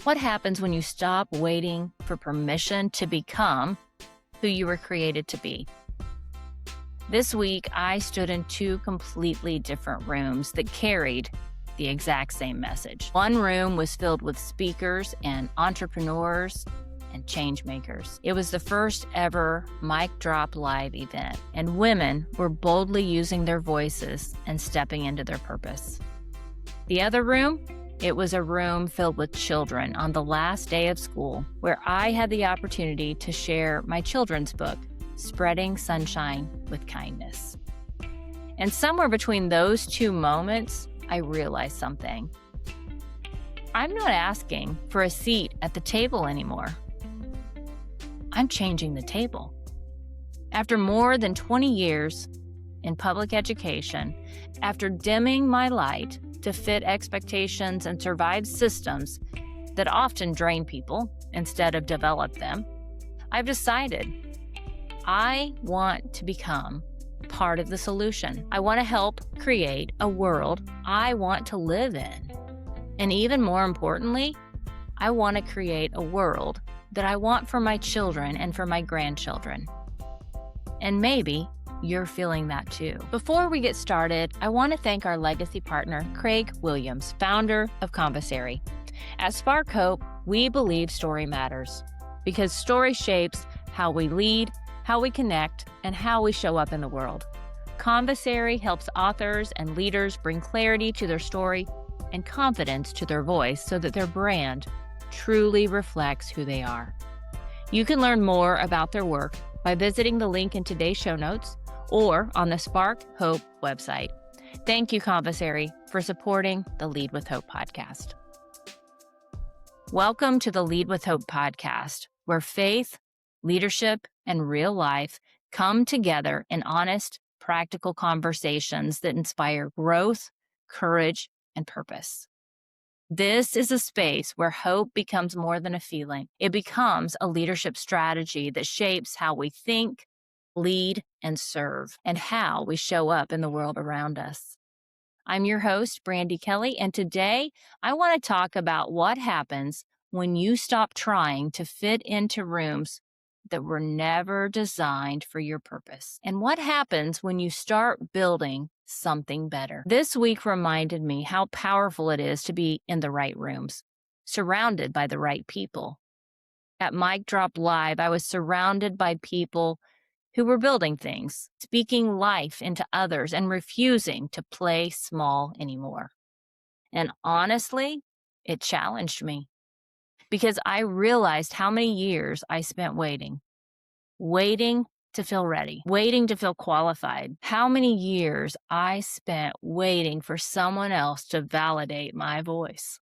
What happens when you stop waiting for permission to become who you were created to be? This week, I stood in two completely different rooms that carried the exact same message. One room was filled with speakers and entrepreneurs and change makers. It was the first ever mic drop live event, and women were boldly using their voices and stepping into their purpose. The other room, it was a room filled with children on the last day of school, where I had the opportunity to share my children's book, Spreading Sunshine with Kindness. And somewhere between those two moments, I realized something. I'm not asking for a seat at the table anymore. I'm changing the table. After more than 20 years in public education, after dimming my light to fit expectations and survive systems that often drain people instead of develop them, I've decided I want to become part of the solution. I want to help create a world I want to live in. And even more importantly, I want to create a world that I want for my children and for my grandchildren. And maybe you're feeling that too. Before we get started, I want to thank our legacy partner, Craig Williams, founder of Conversary. At Spark Hope, we believe story matters because story shapes how we lead, how we connect, and how we show up in the world. Conversary helps authors and leaders bring clarity to their story and confidence to their voice so that their brand truly reflects who they are. You can learn more about their work by visiting the link in today's show notes or on the Spark Hope website. Thank you, Conversary, for supporting the Lead with Hope podcast. Welcome to the Lead with Hope podcast, where faith, leadership, and real life come together in honest, practical conversations that inspire growth, courage, and purpose. This is a space where hope becomes more than a feeling. It becomes a leadership strategy that shapes how we think, lead, and serve, and how we show up in the world around us. I'm your host, Brandi Kelly, and today I want to talk about what happens when you stop trying to fit into rooms that were never designed for your purpose, and what happens when you start building something better. This week reminded me how powerful it is to be in the right rooms, surrounded by the right people. At Mic Drop Live, I was surrounded by people who were building things, speaking life into others, and refusing to play small anymore. And honestly, it challenged me because I realized how many years I spent waiting to feel ready, waiting to feel qualified. How many years I spent waiting for someone else to validate my voice.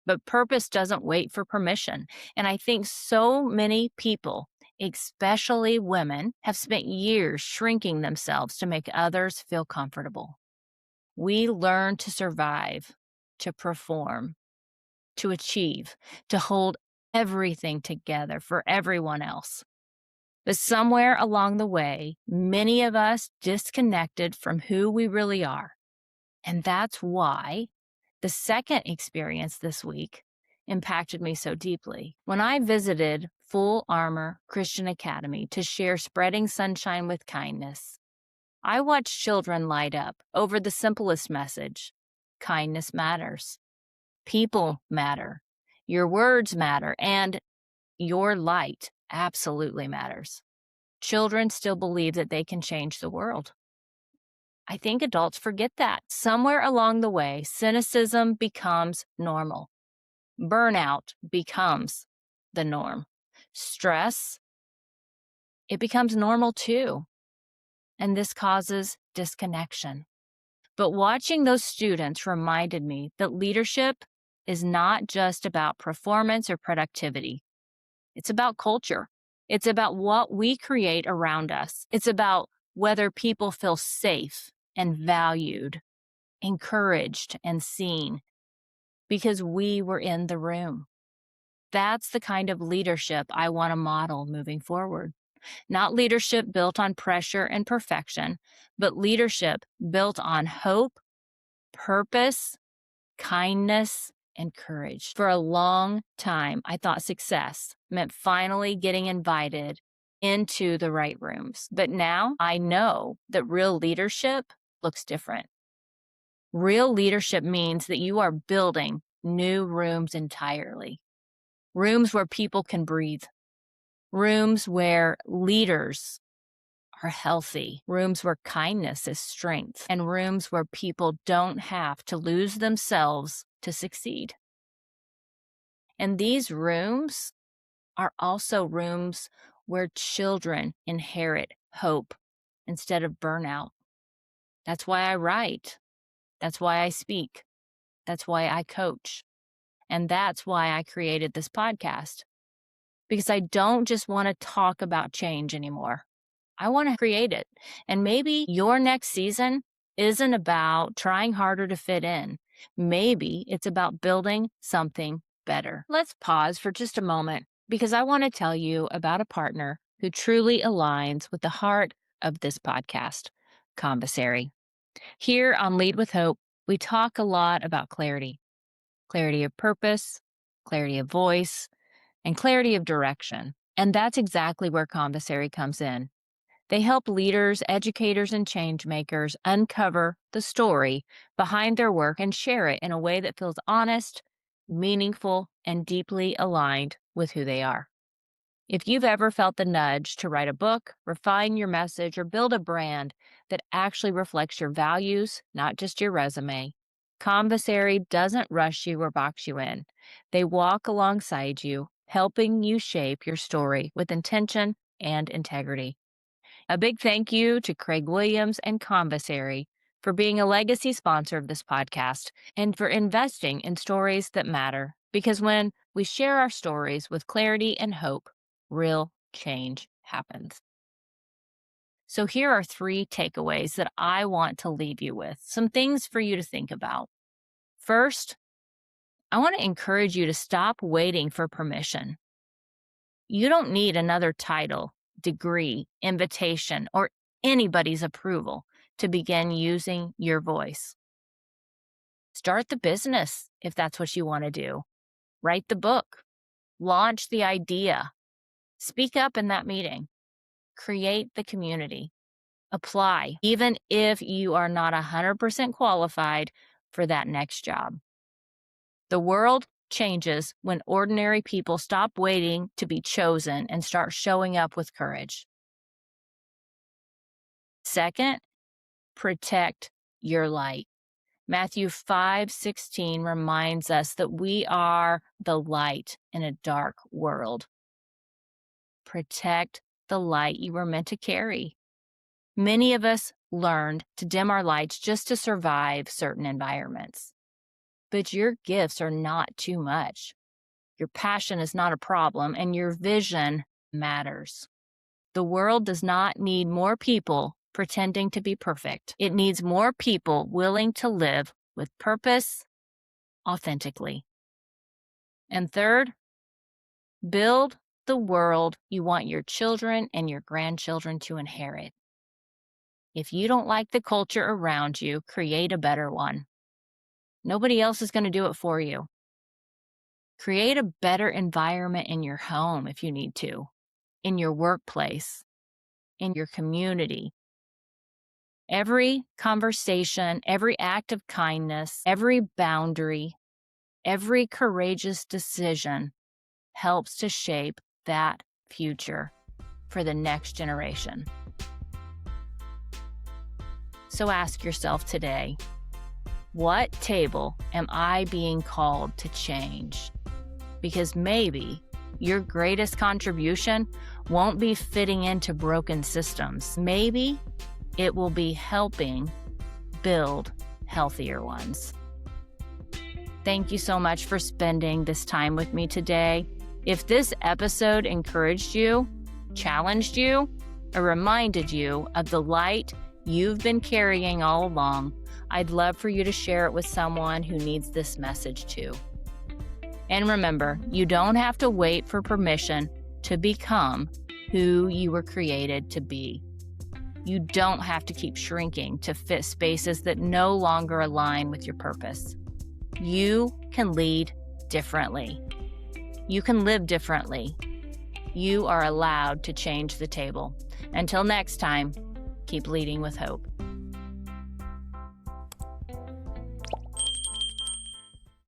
But purpose doesn't wait for permission. And I think so many people, especially women, have spent years shrinking themselves to make others feel comfortable. We learn to survive, to perform, to achieve, to hold everything together for everyone else. But somewhere along the way, many of us disconnected from who we really are. And that's why the second experience this week impacted me so deeply. When I visited Full Armor Christian Academy to share Spreading Sunshine with Kindness, I watched children light up over the simplest message: kindness matters. People matter. Your words matter, and your light absolutely matters. Children still believe that they can change the world. I think adults forget that. Somewhere along the way, cynicism becomes normal. Burnout becomes the norm. Stress, it becomes normal too. And this causes disconnection. But watching those students reminded me that leadership is not just about performance or productivity. It's about culture. It's about what we create around us. It's about whether people feel safe and valued, encouraged and seen because we were in the room. That's the kind of leadership I want to model moving forward. Not leadership built on pressure and perfection, but leadership built on hope, purpose, kindness, and courage. For a long time, I thought success meant finally getting invited into the right rooms. But now I know that real leadership looks different. Real leadership means that you are building new rooms entirely. Rooms where people can breathe. Rooms where leaders are healthy. Rooms where kindness is strength. And rooms where people don't have to lose themselves to succeed. And these rooms are also rooms where children inherit hope instead of burnout. That's why I write. That's why I speak. That's why I coach. And that's why I created this podcast. Because I don't just want to talk about change anymore. I want to create it. And maybe your next season isn't about trying harder to fit in. Maybe it's about building something better. Let's pause for just a moment because I want to tell you about a partner who truly aligns with the heart of this podcast, Commissary. Here on Lead with Hope, we talk a lot about clarity of purpose, clarity of voice, and clarity of direction. And that's exactly where Commissary comes in. They help leaders, educators, and change makers uncover the story behind their work and share it in a way that feels honest, meaningful, and deeply aligned with who they are. If you've ever felt the nudge to write a book, refine your message, or build a brand that actually reflects your values, not just your resume, Commissary doesn't rush you or box you in. They walk alongside you, helping you shape your story with intention and integrity. A big thank you to Craig Williams and Commissary for being a legacy sponsor of this podcast and for investing in stories that matter. Because when we share our stories with clarity and hope, real change happens. So here are 3 takeaways that I want to leave you with, some things for you to think about. First, I want to encourage you to stop waiting for permission. You don't need another title, degree, invitation, or anybody's approval to begin using your voice. Start the business if that's what you want to do. Write the book. Launch the idea. Speak up in that meeting. Create the community. Apply, even if you are not 100% qualified for that next job. The world changes when ordinary people stop waiting to be chosen and start showing up with courage. Second, protect your light. Matthew 5:16 reminds us that we are the light in a dark world. Protect the light you were meant to carry. Many of us learned to dim our lights just to survive certain environments. But your gifts are not too much. Your passion is not a problem, and your vision matters. The world does not need more people pretending to be perfect. It needs more people willing to live with purpose authentically. And third, build the world you want your children and your grandchildren to inherit. If you don't like the culture around you, create a better one. Nobody else is going to do it for you. Create a better environment in your home if you need to, in your workplace, in your community. Every conversation, every act of kindness, every boundary, every courageous decision helps to shape that future for the next generation. So ask yourself today, what table am I being called to change? Because maybe your greatest contribution won't be fitting into broken systems. Maybe it will be helping build healthier ones. Thank you so much for spending this time with me today. If this episode encouraged you, challenged you, or reminded you of the light you've been carrying all along, I'd love for you to share it with someone who needs this message too. And remember, you don't have to wait for permission to become who you were created to be. You don't have to keep shrinking to fit spaces that no longer align with your purpose. You can lead differently. You can live differently. You are allowed to change the table. Until next time, keep leading with hope.